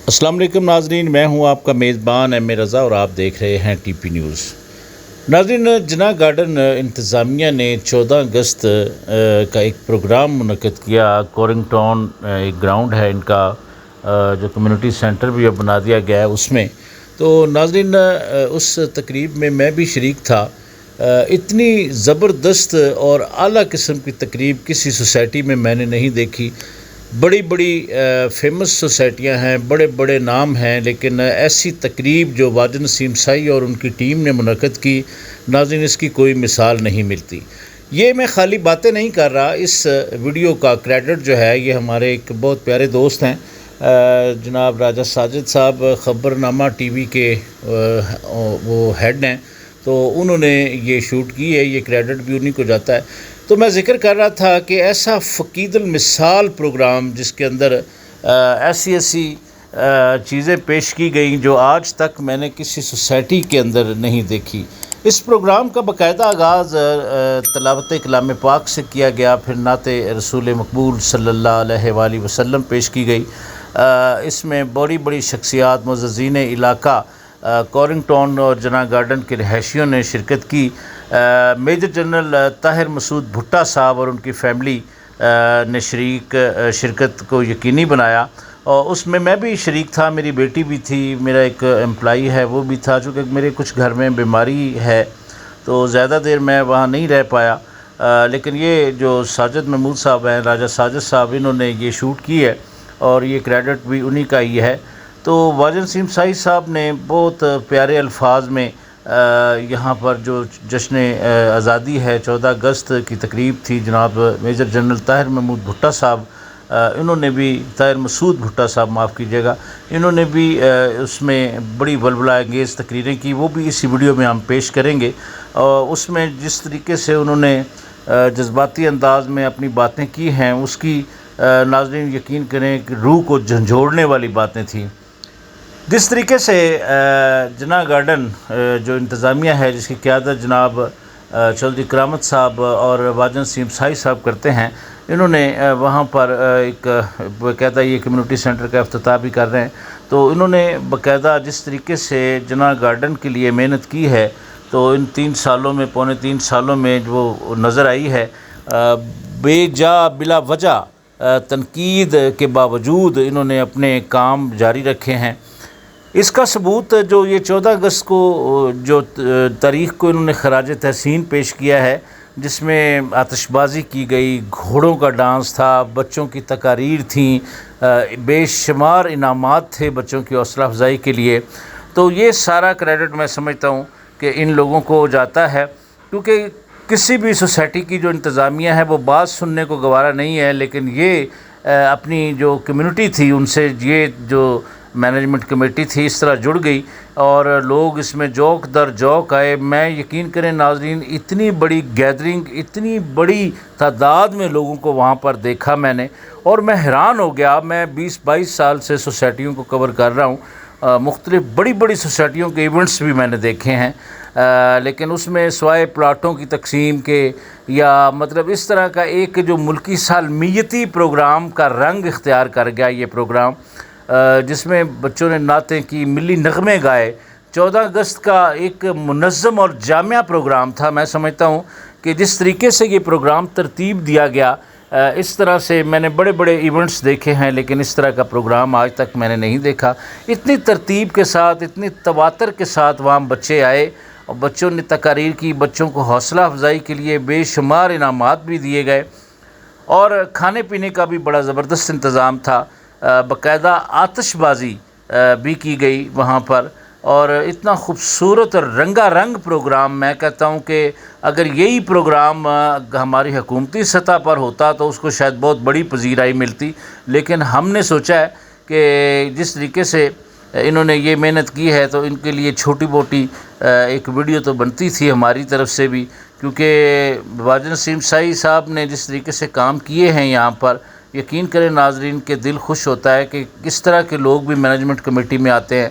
السلام علیکم ناظرین، میں ہوں آپ کا میزبان ایم اے رضا اور آپ دیکھ رہے ہیں ٹی پی نیوز۔ ناظرین، جناح گارڈن انتظامیہ نے 14 اگست کا ایک پروگرام منعقد کیا۔ کورنگٹون ایک گراؤنڈ ہے ان کا، جو کمیونٹی سینٹر بھی اب بنا دیا گیا ہے اس میں۔ تو ناظرین، اس تقریب میں بھی شریک تھا۔ اتنی زبردست اور اعلیٰ قسم کی تقریب کسی سوسائٹی میں نے نہیں دیکھی۔ بڑی بڑی فیمس سوسائٹیاں ہیں، بڑے بڑے نام ہیں، لیکن ایسی تقریب جو واجد نسیم سائی اور ان کی ٹیم نے منعقد کی، ناظرین اس کی کوئی مثال نہیں ملتی۔ یہ میں خالی باتیں نہیں کر رہا، اس ویڈیو کا کریڈٹ جو ہے یہ ہمارے ایک بہت پیارے دوست ہیں، جناب راجہ ساجد صاحب، خبرنامہ ٹی وی کے وہ ہیڈ ہیں، تو انہوں نے یہ شوٹ کی ہے، یہ کریڈٹ بھی انہی کو جاتا ہے۔ تو میں ذکر کر رہا تھا کہ ایسا فقید المثال پروگرام جس کے اندر ایسی چیزیں پیش کی گئیں جو آج تک میں نے کسی سوسائٹی کے اندر نہیں دیکھی۔ اس پروگرام کا باقاعدہ آغاز تلاوت کلام پاک سے کیا گیا، پھر نعت رسول مقبول صلی اللہ علیہ وآلہ وسلم پیش کی گئی۔ اس میں بڑی بڑی شخصیات، معززین علاقہ کورنگٹون اور جناح گارڈن کے رہائشیوں نے شرکت کی۔ میجر جنرل طاہر مسعود بھٹا صاحب اور ان کی فیملی نے شرکت کو یقینی بنایا، اور اس میں بھی شریک تھا، میری بیٹی بھی تھی، میرا ایک امپلائی ہے وہ بھی تھا، چونکہ میرے کچھ گھر میں بیماری ہے تو زیادہ دیر میں وہاں نہیں رہ پایا۔ لیکن یہ جو ساجد محمود صاحب ہیں، راجہ ساجد صاحب، انہوں نے یہ شوٹ کی ہے اور یہ کریڈٹ بھی انہی کا ہی ہے۔ تو واجد نسیم سائی صاحب نے بہت پیارے الفاظ میں یہاں پر جو جشن آزادی ہے، 14 اگست کی تقریب تھی، جناب میجر جنرل طاہر محمود بھٹا صاحب، انہوں نے بھی، طاہر مسعود بھٹا صاحب معاف کیجیے گا، انہوں نے بھی اس میں بڑی ولولہ انگیز تقریریں کی، وہ بھی اسی ویڈیو میں ہم پیش کریں گے۔ اور اس میں جس طریقے سے انہوں نے جذباتی انداز میں اپنی باتیں کی ہیں، اس کی ناظرین یقین کریں کہ روح کو جھنجھوڑنے والی باتیں تھیں۔ جس طریقے سے جناح گارڈن جو انتظامیہ ہے، جس کی قیادت جناب چودھری کرامت صاحب اور واجد نسیم سائی صاحب کرتے ہیں، انہوں نے وہاں پر ایک باقاعدہ یہ کمیونٹی سینٹر کا افتتاح بھی کر رہے ہیں۔ تو انہوں نے باقاعدہ جس طریقے سے جناح گارڈن کے لیے محنت کی ہے، تو ان 3 سالوں میں، پونے 3 سالوں میں جو نظر آئی ہے، بے جا بلا وجہ تنقید کے باوجود انہوں نے اپنے کام جاری رکھے ہیں۔ اس کا ثبوت جو یہ 14 اگست کو جو تاریخ کو انہوں نے خراج تحسین پیش کیا ہے، جس میں آتش بازی کی گئی، گھوڑوں کا ڈانس تھا، بچوں کی تقاریر تھیں، بے شمار انعامات تھے بچوں کی حوصلہ افزائی کے لیے۔ تو یہ سارا کریڈٹ میں سمجھتا ہوں کہ ان لوگوں کو جاتا ہے، کیونکہ کسی بھی سوسائٹی کی جو انتظامیہ ہے وہ بات سننے کو گوارا نہیں ہے، لیکن یہ اپنی جو کمیونٹی تھی ان سے، یہ جو مینجمنٹ کمیٹی تھی اس طرح جڑ گئی اور لوگ اس میں جوک در جوک آئے۔ میں یقین کریں ناظرین، اتنی بڑی گیدرنگ، اتنی بڑی تعداد میں لوگوں کو وہاں پر دیکھا میں نے، اور میں حیران ہو گیا۔ میں 20-22 سال سے سوسائٹیوں کو کور کر رہا ہوں، مختلف بڑی بڑی سوسائٹیوں کے ایونٹس بھی میں نے دیکھے ہیں، لیکن اس میں سوائے پلاٹوں کی تقسیم کے یا مطلب اس طرح کا ایک جو ملکی سالمیتی پروگرام کا رنگ اختیار کر گیا یہ پروگرام، جس میں بچوں نے نعتیں کی، ملی نغمے گائے۔ 14 اگست کا ایک منظم اور جامع پروگرام تھا۔ میں سمجھتا ہوں کہ جس طریقے سے یہ پروگرام ترتیب دیا گیا، اس طرح سے میں نے بڑے بڑے ایونٹس دیکھے ہیں، لیکن اس طرح کا پروگرام آج تک میں نے نہیں دیکھا۔ اتنی ترتیب کے ساتھ، اتنی تواتر کے ساتھ وہاں بچے آئے اور بچوں نے تقاریر کی، بچوں کو حوصلہ افزائی کے لیے بے شمار انعامات بھی دیے گئے، اور کھانے پینے کا بھی بڑا زبردست انتظام تھا۔ باقاعدہ آتش بازی بھی کی گئی وہاں پر، اور اتنا خوبصورت اور رنگا رنگ پروگرام، میں کہتا ہوں کہ اگر یہی پروگرام ہماری حکومتی سطح پر ہوتا تو اس کو شاید بہت بڑی پذیرائی ملتی، لیکن ہم نے سوچا ہے کہ جس طریقے سے انہوں نے یہ محنت کی ہے تو ان کے لیے چھوٹی موٹی ایک ویڈیو تو بنتی تھی ہماری طرف سے بھی، کیونکہ واجد نسیم سائی صاحب نے جس طریقے سے کام کیے ہیں یہاں پر، یقین کریں ناظرین کے دل خوش ہوتا ہے کہ کس طرح کے لوگ بھی مینجمنٹ کمیٹی میں آتے ہیں۔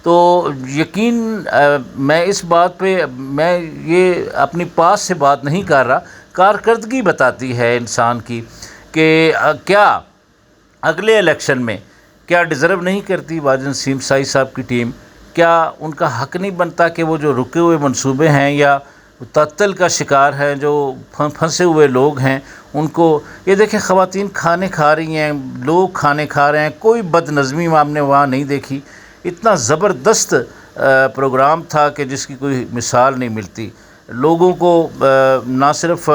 تو یقین میں اس بات پہ، میں یہ اپنی پاس سے بات نہیں کر رہا، کارکردگی بتاتی ہے انسان کی کہ کیا اگلے الیکشن میں کیا ڈیزرو نہیں کرتی واجد نسیم سائی صاحب کی ٹیم؟ کیا ان کا حق نہیں بنتا کہ وہ جو رکے ہوئے منصوبے ہیں یا تعطل کا شکار ہیں، جو پھنسے ہوئے لوگ ہیں، ان کو یہ دیکھیں خواتین کھانے کھا رہی ہیں، لوگ کھانے کھا رہے ہیں، کوئی بد نظمی ہم نے وہاں نہیں دیکھی. اتنا زبردست پروگرام تھا کہ جس کی کوئی مثال نہیں ملتی. لوگوں کو نہ صرف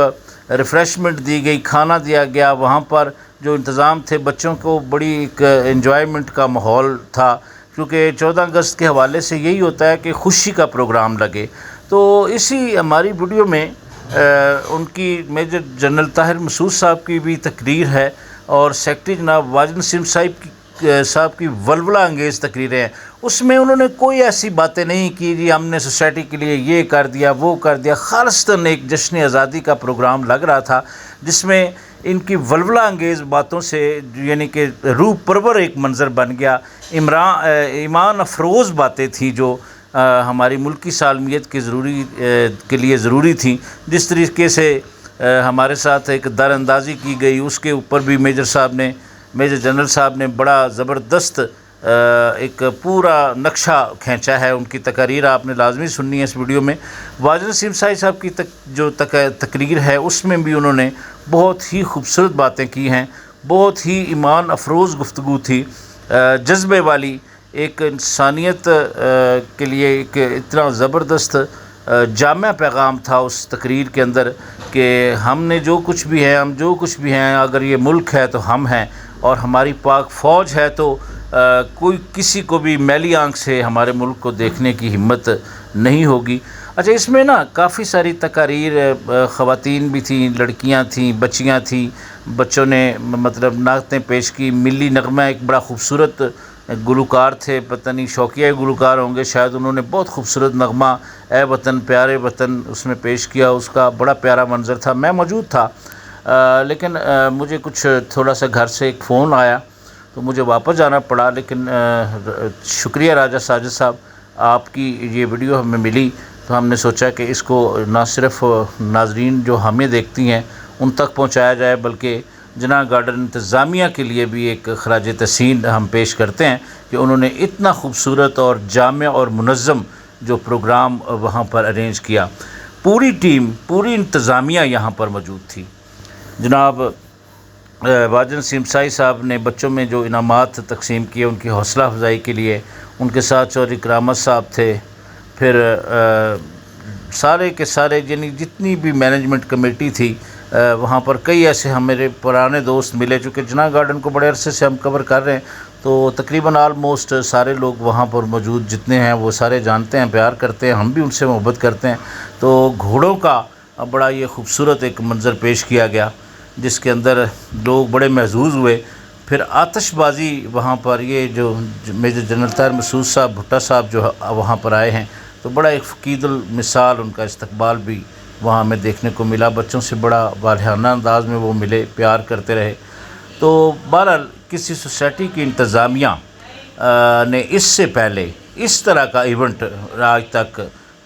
ریفریشمنٹ دی گئی، کھانا دیا گیا، وہاں پر جو انتظام تھے بچوں کو بڑی ایک انجوائمنٹ کا ماحول تھا، کیونکہ 14 اگست کے حوالے سے یہی ہوتا ہے کہ خوشی کا پروگرام لگے. تو اسی ہماری ویڈیو میں ان کی میجر جنرل طاہر مسعود صاحب کی بھی تقریر ہے اور سیکرٹری جناب واجد نسیم صاحب کی ولولہ انگیز تقریریں ہیں. اس میں انہوں نے کوئی ایسی باتیں نہیں کی جی ہم نے سوسائٹی کے لیے یہ کر دیا وہ کر دیا. خالصتاً ایک جشن آزادی کا پروگرام لگ رہا تھا جس میں ان کی ولولہ انگیز باتوں سے یعنی کہ روح پرور ایک منظر بن گیا. ایمان افروز باتیں تھیں جو ہماری ملکی سالمیت کے لیے ضروری تھیں. جس طریقے سے ہمارے ساتھ ایک در اندازی کی گئی، اس کے اوپر بھی میجر جنرل صاحب نے بڑا زبردست ایک پورا نقشہ کھینچا ہے. ان کی تقاریر آپ نے لازمی سننی ہے اس ویڈیو میں. واجد نسیم سائی صاحب کی جو تقریر ہے اس میں بھی انہوں نے بہت ہی خوبصورت باتیں کی ہیں، بہت ہی ایمان افروز گفتگو تھی، جذبے والی. ایک انسانیت کے لیے ایک اتنا زبردست جامع پیغام تھا اس تقریر کے اندر کہ ہم نے جو کچھ بھی ہیں اگر یہ ملک ہے تو ہم ہیں، اور ہماری پاک فوج ہے تو کوئی کسی کو بھی میلی آنکھ سے ہمارے ملک کو دیکھنے کی ہمت نہیں ہوگی. اچھا، اس میں نا کافی ساری تقاریر، خواتین بھی تھیں، لڑکیاں تھیں، بچیاں تھیں، بچوں نے مطلب نعتیں پیش کی. ملی نغمہ ایک بڑا خوبصورت گلوکار تھے، پتہ نہیں شوقیہ گلوکار ہوں گے شاید، انہوں نے بہت خوبصورت نغمہ اے وطن پیارے وطن اس میں پیش کیا. اس کا بڑا پیارا منظر تھا. میں موجود تھا لیکن مجھے کچھ تھوڑا سا گھر سے ایک فون آیا تو مجھے واپس جانا پڑا. لیکن شکریہ راجہ ساجد صاحب، آپ کی یہ ویڈیو ہمیں ملی تو ہم نے سوچا کہ اس کو نہ صرف ناظرین جو ہمیں دیکھتی ہیں ان تک پہنچایا جائے بلکہ جناح گارڈن انتظامیہ کے لیے بھی ایک خراج تحسین ہم پیش کرتے ہیں کہ انہوں نے اتنا خوبصورت اور جامع اور منظم جو پروگرام وہاں پر ارینج کیا. پوری ٹیم، پوری انتظامیہ یہاں پر موجود تھی. جناب واجد نسیم سائی صاحب نے بچوں میں جو انعامات تقسیم کیے ان کی حوصلہ افزائی کے لیے، ان کے ساتھ چودھری کرامت صاحب تھے، پھر سارے کے سارے یعنی جتنی بھی مینجمنٹ کمیٹی تھی وہاں پر کئی ایسے ہمارے پرانے دوست ملے. چونکہ جناح گارڈن کو بڑے عرصے سے ہم کور کر رہے ہیں تو تقریباً آلموسٹ سارے لوگ وہاں پر موجود جتنے ہیں وہ سارے جانتے ہیں، پیار کرتے ہیں، ہم بھی ان سے محبت کرتے ہیں. تو گھوڑوں کا بڑا یہ خوبصورت ایک منظر پیش کیا گیا جس کے اندر لوگ بڑے محظوظ ہوئے. پھر آتش بازی وہاں پر، یہ جو میجر جنرل طاہر مسعود صاحب بھٹا صاحب جو وہاں پر آئے ہیں تو بڑا ایک فقید المثال ان کا استقبال بھی وہاں ہمیں دیکھنے کو ملا. بچوں سے بڑا والہانہ انداز میں وہ ملے، پیار کرتے رہے. تو بہرحال کسی سوسائٹی کی انتظامیہ نے اس سے پہلے اس طرح کا ایونٹ آج تک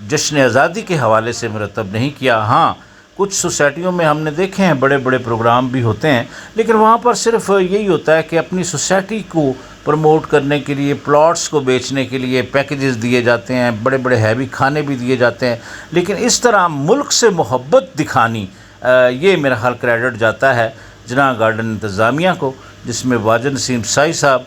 جشن آزادی کے حوالے سے مرتب نہیں کیا. ہاں، کچھ سوسائٹیوں میں ہم نے دیکھے ہیں بڑے بڑے پروگرام بھی ہوتے ہیں لیکن وہاں پر صرف یہی ہوتا ہے کہ اپنی سوسائٹی کو پروموٹ کرنے کے لیے، پلاٹس کو بیچنے کے لیے پیکیجز دیے جاتے ہیں، بڑے بڑے ہیوی کھانے بھی دیے جاتے ہیں. لیکن اس طرح ملک سے محبت دکھانی، یہ میرا خیال کریڈٹ جاتا ہے جناح گارڈن انتظامیہ کو، جس میں واجد نسیم سائی صاحب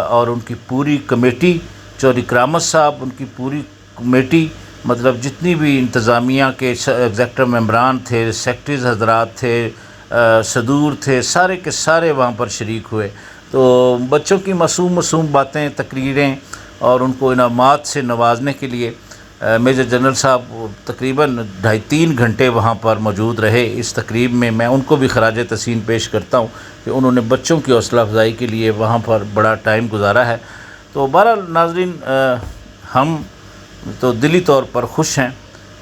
اور ان کی پوری کمیٹی، چودھری کرامت صاحب، ان کی پوری کمیٹی، مطلب جتنی بھی انتظامیہ کے ایگزیکٹو ممبران تھے، سیکرٹریز حضرات تھے، صدور تھے، سارے کے سارے وہاں پر شریک ہوئے. تو بچوں کی معصوم باتیں، تقریریں اور ان کو انعامات سے نوازنے کے لیے میجر جنرل صاحب تقریباً 2.5-3 گھنٹے وہاں پر موجود رہے. اس تقریب میں میں ان کو بھی خراج تحسین پیش کرتا ہوں کہ انہوں نے بچوں کی حوصلہ افزائی کے لیے وہاں پر بڑا ٹائم گزارا ہے. تو بہرحال ناظرین، ہم تو دلی طور پر خوش ہیں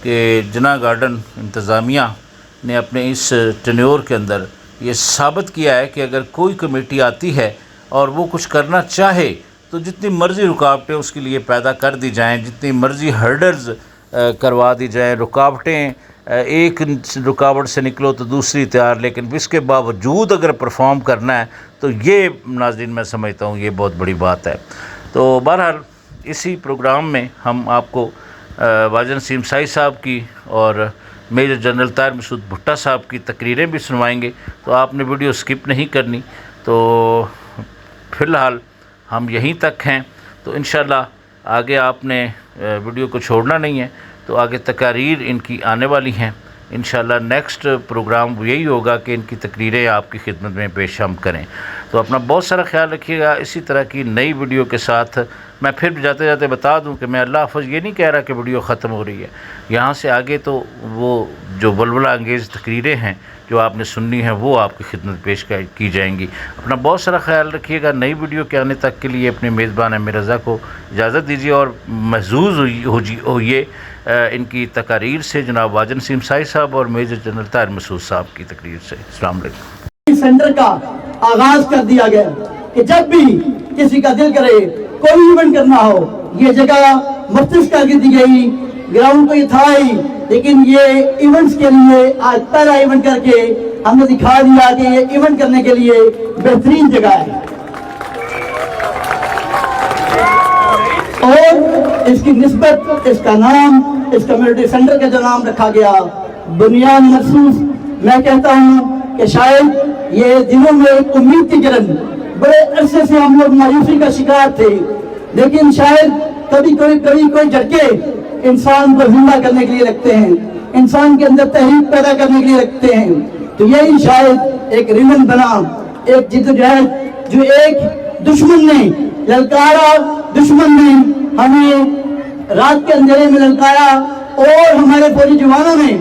کہ جناح گارڈن انتظامیہ نے اپنے اس ٹینیور کے اندر یہ ثابت کیا ہے کہ اگر کوئی کمیٹی آتی ہے اور وہ کچھ کرنا چاہے تو جتنی مرضی رکاوٹیں اس کے لیے پیدا کر دی جائیں، جتنی مرضی ہرڈلز کروا دی جائیں، رکاوٹیں ایک رکاوٹ سے نکلو تو دوسری تیار، لیکن اس کے باوجود اگر پرفارم کرنا ہے تو یہ ناظرین میں سمجھتا ہوں یہ بہت بڑی بات ہے۔ تو بہرحال اسی پروگرام میں ہم آپ کو واجد نسیم سائی صاحب کی اور میجر جنرل طاہر مسعود بھٹا صاحب کی تقریریں بھی سنوائیں گے، تو آپ نے ویڈیو سکپ نہیں کرنی۔ تو فی الحال ہم یہیں تک ہیں، تو انشاءاللہ آگے آپ نے ویڈیو کو چھوڑنا نہیں ہے، تو آگے تقاریر ان کی آنے والی ہیں۔ انشاءاللہ نیکسٹ پروگرام یہی ہوگا کہ ان کی تقریریں آپ کی خدمت میں پیش ہم کریں۔ تو اپنا بہت سارا خیال رکھیے گا۔ اسی طرح کی نئی ویڈیو کے ساتھ میں پھر جاتے جاتے بتا دوں کہ میں اللہ حافظ یہ نہیں کہہ رہا کہ ویڈیو ختم ہو رہی ہے، یہاں سے آگے تو وہ جو ولولہ انگیز تقریریں ہیں جو آپ نے سننی ہیں وہ آپ کی خدمت پیش کی جائیں گی۔ اپنا بہت سارا خیال رکھیے گا۔ نئی ویڈیو کے آنے تک کے لیے اپنے میزبان امیر رضا کو اجازت دیجیے اور محظوظ ہوئیے ان کی تقاریر سے، جناب واجد نسیم سائی صاحب اور میجر جنرل طاہر مسعود صاحب کی تقریر سے۔ السلام علیکم۔ سینٹر کا آغاز کر دیا گیا کہ جب بھی کسی کا دل کرے کوئی ایونٹ کرنا ہو، یہ جگہ مختص کر دی گئی، گراؤنڈ تو یہ تھا ہی، لیکن یہ ایونٹس کے لیے آج پہلا ایونٹ کر کے ہم نے دکھا دیا کہ یہ ایونٹ کرنے کے لیے بہترین جگہ ہے۔ اور اس کی نسبت، اس کا نام، اس کمیونٹی سینٹر کا جو نام رکھا گیا بنیاد مخصوص، میں کہتا ہوں کہ شاید یہ دنوں میں ایک امید کی کرن، بڑے عرصے سے ہم لوگ مایوسی کا شکار تھے، لیکن شاید کبھی کوئی جھٹکے انسان کو زندہ کرنے کے لیے رکھتے ہیں، انسان کے اندر تحریک پیدا کرنے کے لیے رکھتے ہیں۔ تو یہی شاید ایک ریمن بنا، ایک جدوجہد جو ایک دشمن نے للکارا، دشمن نے ہمیں رات کے اندھیرے میں للکارا، اور ہمارے فوجی جوانوں نے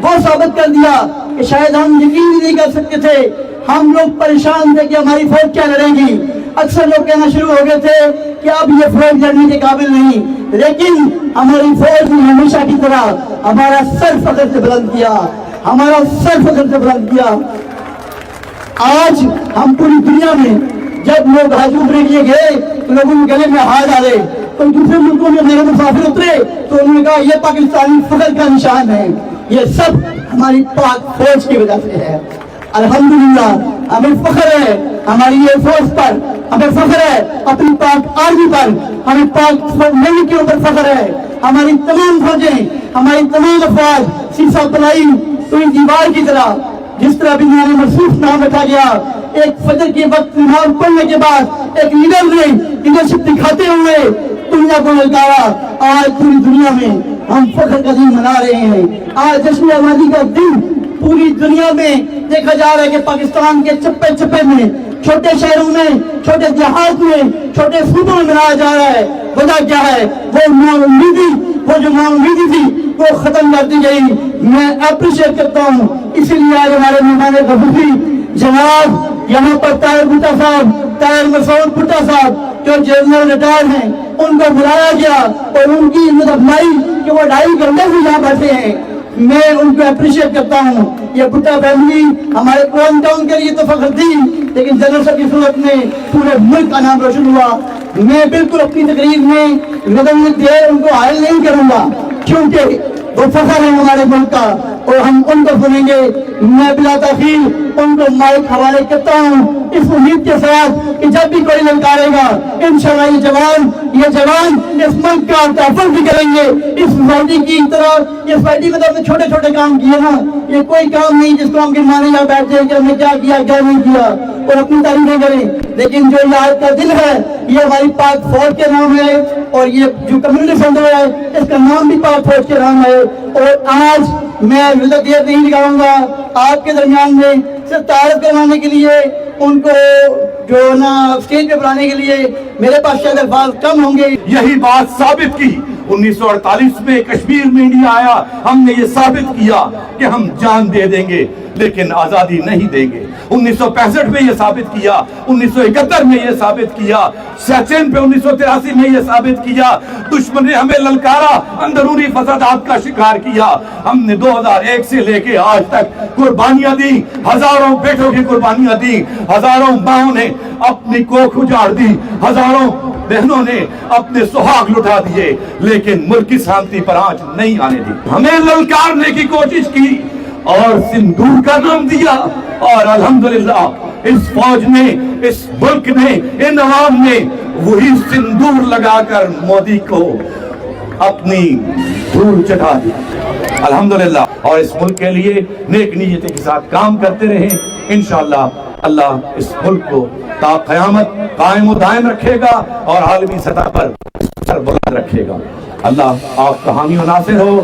وہ ثابت کر دیا کہ شاید ہم یقین ہی نہیں کر سکتے تھے۔ ہم لوگ پریشان تھے کہ ہماری فوج کیا لڑے گی، اکثر لوگ کہنا شروع ہو گئے تھے کہ اب یہ فوج لڑنے کے قابل نہیں، لیکن ہماری فوج نے ہمیشہ کی طرح ہمارا سر فخر سے بلند کیا، ہمارا سر فخر سے بلند کیا۔ آج ہم پوری دنیا میں جب لوگ حج عمرے کے لیے گئے تو لوگوں کے گلے میں ہاتھ ڈالے، کوئی دوسرے ملکوں میں میرے مسافر اترے تو انہوں نے کہا یہ پاکستانی فخر کا نشان ہے۔ یہ سب ہماری پاک فوج کی وجہ سے ہے۔ الحمدللہ ہمیں فخر ہے ہماری یہ فوج پر، ہمیں فخر ہے اپنی پاک آرمی پر، ہمیں پاک نیوی کے اوپر فخر ہے۔ ہماری تمام فوجیں، ہماری تمام افواج سیسا پلائی کوئی دیوار کی طرح، جس طرح بھی میں نے مخصوص نام رکھا گیا، ایک فجر کے وقت نماز پڑھنے کے بعد ایک لیڈر نے لیڈرشپ دکھاتے ہوئے دنیا کو للکارا۔ آج پوری دنیا میں ہم فخر کا دن منا رہے ہیں۔ آج جشن آزادی کا دن پوری دنیا میں دیکھا جا رہا ہے کہ پاکستان کے چپے چپے میں، چھوٹے شہروں میں، چھوٹے دیہات میں، چھوٹے صوبوں میں منایا جا رہا ہے۔ وجہ کیا ہے؟ وہ جو ناامیدی تھی وہ ختم کر دی گئی۔ میں اپریشیٹ کرتا ہوں، اسی لیے آج ہمارے مہمان خصوصی جناب یہاں پر طاہر بھٹا صاحب، طاہر مسعود بھٹا صاحب جو جنرل ریٹائر ہیں، ان کو بلایا گیا اور ان کی ہمت افزائی کہ وہ 2.5 گھنٹے سے یہاں بیٹھے ہیں۔ میں ان کو اپریشیٹ کرتا ہوں۔ یہ بھٹا فیملی ہمارے قوم ٹاؤن کے لیے تو فخر تھی، لیکن جنرل صاحب کی صورت میں پورے ملک کا نام روشن ہوا۔ میں بالکل اپنی تقریر میں دیر ان کو حائل نہیں کروں گا، کیونکہ وہ فخر ہے ہمارے ملک کا اور ہم ان کو سنیں گے۔ میں بلا تاخیر ان کو مائک حوالے کرتا ہوں اس امید کے ساتھ کہ جب بھی کوئی للکارے گا انشاءاللہ یہ جوان اس ملک کا تحفظ بھی کریں گے۔ اس سوسائٹی کی طرح، یہ سوسائٹی میں تو ہم نے چھوٹے چھوٹے کام کیے نا، یہ کوئی کام نہیں جس کو ہم گنوانے یا بیٹھ جائیں کہ ہم نے کیا کیا کیا نہیں کیا اور اپنی تعریفیں کریں، لیکن جو یہ آج کا دن ہے یہ ہماری پاک فوج کے نام ہے، اور یہ جو کمیونٹی سینٹر ہے اس کا نام بھی پاک فوج کے نام ہے۔ اور آج میں دیر نہیں لگاؤں گا آپ کے درمیان میں صرف تعارف کروانے کے لیے، ان کو جو نا اسٹیج پہ بلانے کے لیے میرے پاس شاید الفاظ کم ہوں گے۔ یہی بات ثابت کی 1948 میں کشمیر میں انڈیا آیا، ہم نے یہ ثابت کیا کہ ہم جان دے دیں گے لیکن آزادی نہیں دیں گے۔ 1965 میں یہ ثابت کیا، 1971 میں یہ ثابت کیا، سیچن پہ 1983 میں یہ ثابت کیا۔ دشمن نے ہمیں للکارا، اندرونی فسادات کا شکار کیا۔ ہم نے 2001 سے لے کے آج تک قربانیاں دی، ہزاروں بیٹوں کی قربانیاں دی، ہزاروں ماؤں نے اپنی کوکھ اجاڑ دی، ہزاروں بہنوں نے اپنے سہاگ لٹا دیے، لیکن ملک کی سلامتی پر آنچ نہیں آنے دی۔ ہمیں للکارنے کی کوشش کی اور سندور کا نام دیا، اور الحمدللہ اس فوج نے، اس ملک نے، ان عوام نے وہی سندور لگا کر مودی کو اپنی دھول چٹا دی، الحمدللہ۔ اور اس ملک کے لیے نیک نیتی کے ساتھ کام کرتے رہیں، انشاءاللہ اللہ اس ملک کو تا قیامت قائم و دائم رکھے گا اور عالمی سطح پر سر بلند رکھے گا۔ اللہ آپ کا حامی و ناصر ہو۔